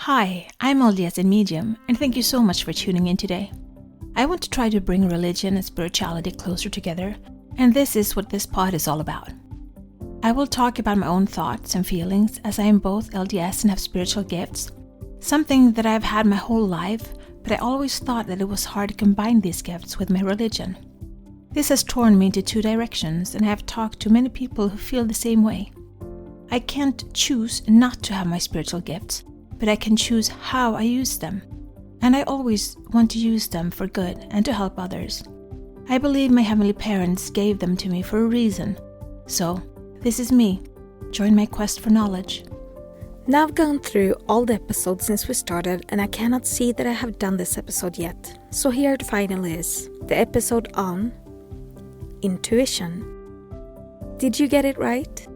Hi, I'm LDS in Medium, and thank you so much for tuning in today. I want to try to bring religion and spirituality closer together, and this is what this pod is all about. I will talk about my own thoughts and feelings as I am both LDS and have spiritual gifts, something that I've had my whole life, but I always thought that it was hard to combine these gifts with my religion. This has torn me into two directions, and I have talked to many people who feel the same way. I can't choose not to have my spiritual gifts, but I can choose how I use them. And I always want to use them for good and to help others. I believe my heavenly parents gave them to me for a reason. So, this is me. Join my quest for knowledge. Now I've gone through all the episodes since we started, and I cannot see that I have done this episode yet. So here it finally is, the episode on intuition. Did you get it right?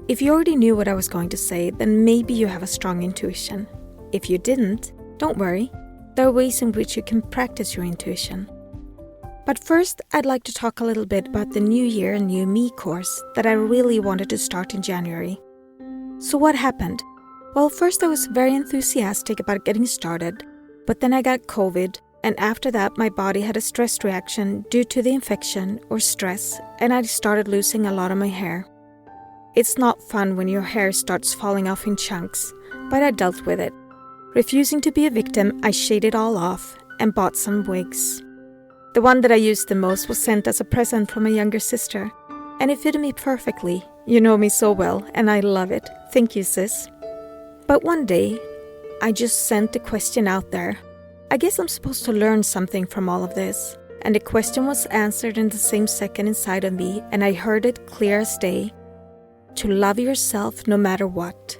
If you already knew what I was going to say, then maybe you have a strong intuition. If you didn't, don't worry. There are ways in which you can practice your intuition. But first, I'd like to talk a little bit about the New Year, New Me course that I really wanted to start in January. So what happened? Well, first I was very enthusiastic about getting started, but then I got COVID, and after that my body had a stress reaction due to the infection or stress, and I started losing a lot of my hair. It's not fun when your hair starts falling off in chunks, but I dealt with it. Refusing to be a victim, I shaved it all off and bought some wigs. The one that I used the most was sent as a present from my younger sister, and it fitted me perfectly. You know me so well, and I love it. Thank you, sis. But one day, I just sent a question out there. I guess I'm supposed to learn something from all of this. And the question was answered in the same second inside of me, and I heard it clear as day. To love yourself no matter what.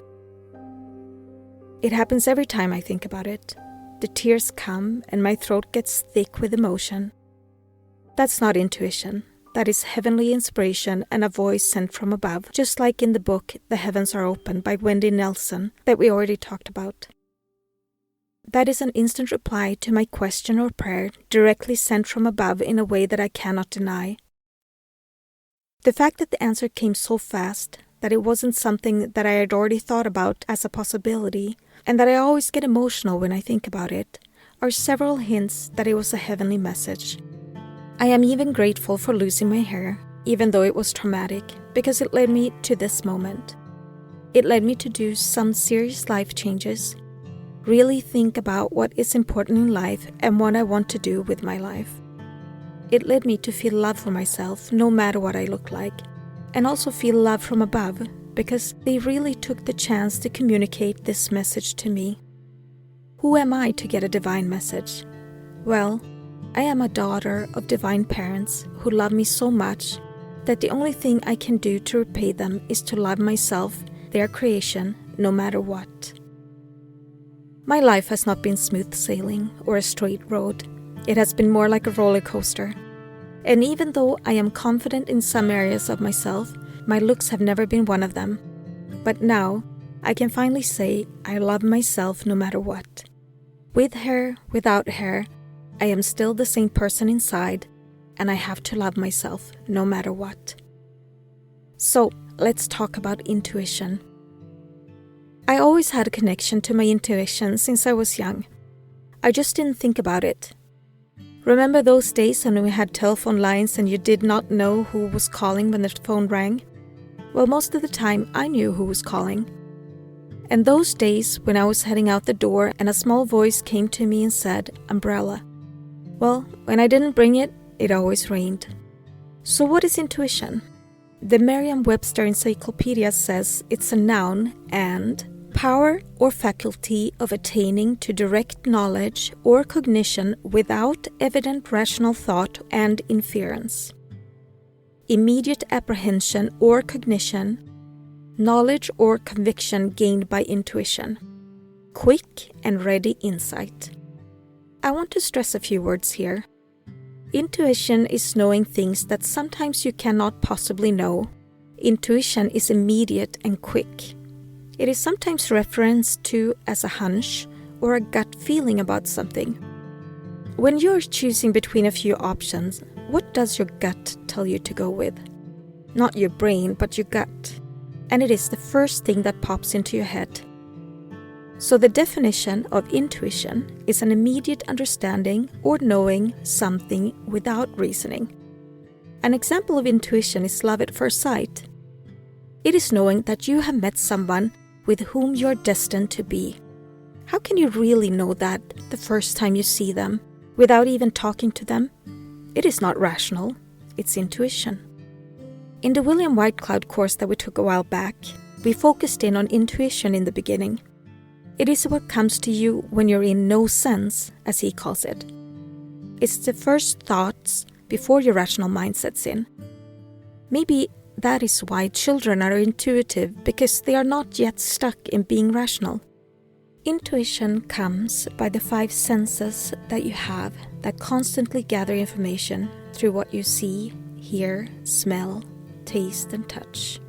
It happens every time I think about it. The tears come and my throat gets thick with emotion. That's not intuition. That is heavenly inspiration and a voice sent from above, just like in the book The Heavens Are Open by Wendy Nelson that we already talked about. That is an instant reply to my question or prayer directly sent from above in a way that I cannot deny. The fact that the answer came so fast, that it wasn't something that I had already thought about as a possibility, and that I always get emotional when I think about it, are several hints that it was a heavenly message. I am even grateful for losing my hair, even though it was traumatic, because it led me to this moment. It led me to do some serious life changes, really think about what is important in life and what I want to do with my life. It led me to feel love for myself, no matter what I look like, and also feel love from above, because they really took the chance to communicate this message to me. Who am I to get a divine message? Well, I am a daughter of divine parents who love me so much that the only thing I can do to repay them is to love myself, their creation, no matter what. My life has not been smooth sailing or a straight road. It has been more like a roller coaster. And even though I am confident in some areas of myself, my looks have never been one of them. But now, I can finally say I love myself no matter what. With hair, without hair, I am still the same person inside, and I have to love myself no matter what. So, let's talk about intuition. I always had a connection to my intuition since I was young. I just didn't think about it. Remember those days when we had telephone lines and you did not know who was calling when the phone rang? Well, most of the time I knew who was calling. And those days when I was heading out the door and a small voice came to me and said, "Umbrella." Well, when I didn't bring it, it always rained. So what is intuition? The Merriam-Webster Encyclopedia says it's a noun and power or faculty of attaining to direct knowledge or cognition without evident rational thought and inference. Immediate apprehension or cognition, knowledge or conviction gained by intuition. Quick and ready insight. I want to stress a few words here. Intuition is knowing things that sometimes you cannot possibly know. Intuition is immediate and quick. It is sometimes referenced to as a hunch or a gut feeling about something. When you're choosing between a few options, what does your gut tell you to go with? Not your brain, but your gut. And it is the first thing that pops into your head. So the definition of intuition is an immediate understanding or knowing something without reasoning. An example of intuition is love at first sight. It is knowing that you have met someone with whom you are destined to be. How can you really know that the first time you see them without even talking to them? It is not rational, it's intuition. In the William Whitecloud course that we took a while back, we focused in on intuition in the beginning. It is what comes to you when you're in no sense, as he calls it. It's the first thoughts before your rational mind sets in. Maybe that is why children are intuitive, because they are not yet stuck in being rational. Intuition comes by the 5 senses that you have that constantly gather information through what you see, hear, smell, taste, and touch.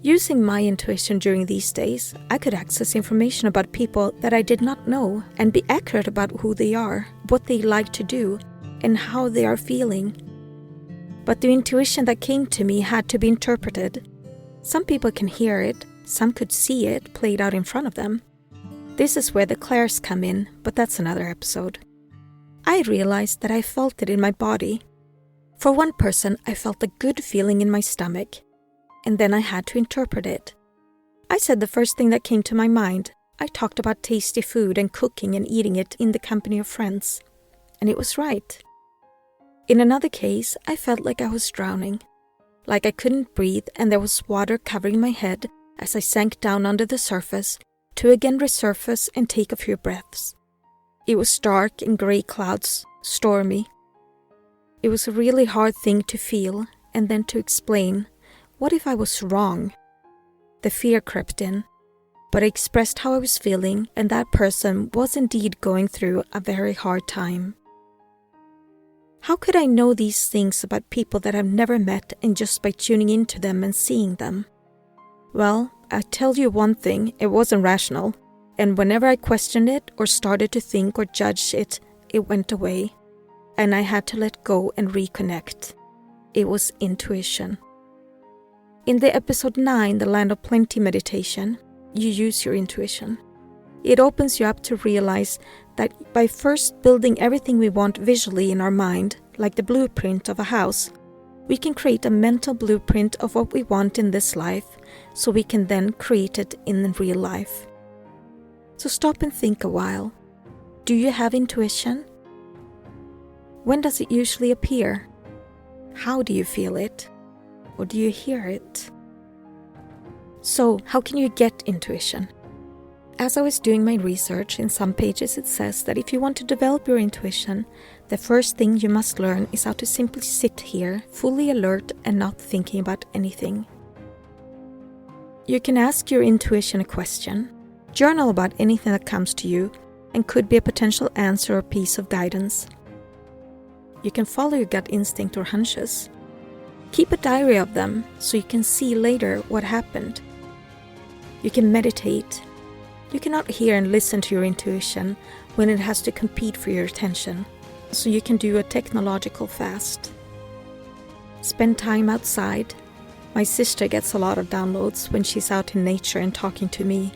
Using my intuition during these days, I could access information about people that I did not know and be accurate about who they are, what they like to do, and how they are feeling. But the intuition that came to me had to be interpreted. Some people can hear it, some could see it played out in front of them. This is where the clairs come in, but that's another episode. I realized that I felt it in my body. For one person, I felt a good feeling in my stomach, and then I had to interpret it. I said the first thing that came to my mind. I talked about tasty food and cooking and eating it in the company of friends, and it was right. In another case, I felt like I was drowning, like I couldn't breathe and there was water covering my head as I sank down under the surface to again resurface and take a few breaths. It was dark and grey clouds, stormy. It was a really hard thing to feel and then to explain. What if I was wrong? The fear crept in, but I expressed how I was feeling, and that person was indeed going through a very hard time. How could I know these things about people that I've never met and just by tuning into them and seeing them? Well, I tell you one thing, it wasn't rational, and whenever I questioned it or started to think or judge it, it went away, and I had to let go and reconnect. It was intuition. In the episode 9, the Land of Plenty meditation, you use your intuition. It opens you up to realize that by first building everything we want visually in our mind, like the blueprint of a house, we can create a mental blueprint of what we want in this life, so we can then create it in real life. So stop and think a while. Do you have intuition? When does it usually appear? How do you feel it? Or do you hear it? So, how can you get intuition? As I was doing my research, in some pages it says that if you want to develop your intuition, the first thing you must learn is how to simply sit here, fully alert and not thinking about anything. You can ask your intuition a question, journal about anything that comes to you, and could be a potential answer or piece of guidance. You can follow your gut instinct or hunches. Keep a diary of them so you can see later what happened. You can meditate. You cannot hear and listen to your intuition when it has to compete for your attention, so you can do a technological fast. Spend time outside. My sister gets a lot of downloads when she's out in nature and talking to me.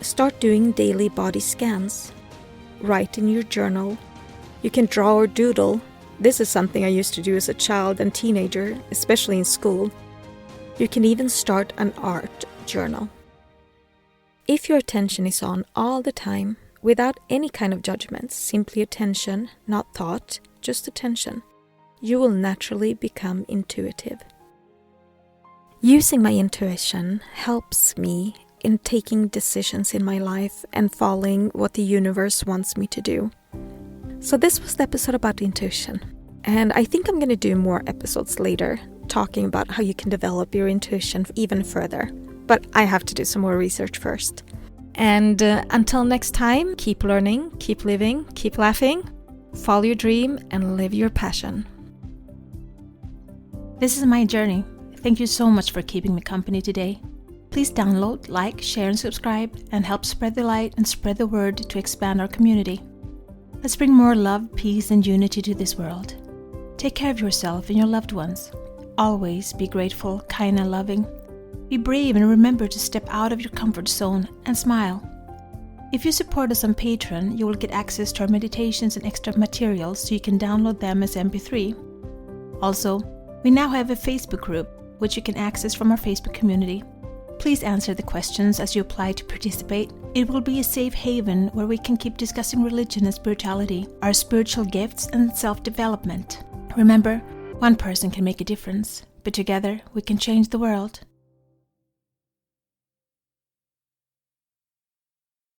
Start doing daily body scans. Write in your journal. You can draw or doodle. This is something I used to do as a child and teenager, especially in school. You can even start an art journal. If your attention is on all the time, without any kind of judgments, simply attention, not thought, just attention, you will naturally become intuitive. Using my intuition helps me in taking decisions in my life and following what the universe wants me to do. So this was the episode about intuition, and I think I'm going to do more episodes later talking about how you can develop your intuition even further, but I have to do some more research first. And until next time, keep learning, keep living, keep laughing, follow your dream, and live your passion. This is my journey. Thank you so much for keeping me company today. Please download, like, share, and subscribe, and help spread the light and spread the word to expand our community. Let's bring more love, peace, and unity to this world. Take care of yourself and your loved ones. Always be grateful, kind, and loving. Be brave and remember to step out of your comfort zone and smile. If you support us on Patreon, you will get access to our meditations and extra materials so you can download them as MP3. Also, we now have a Facebook group, which you can access from our Facebook community. Please answer the questions as you apply to participate. It will be a safe haven where we can keep discussing religion and spirituality, our spiritual gifts and self-development. Remember, one person can make a difference, but together we can change the world.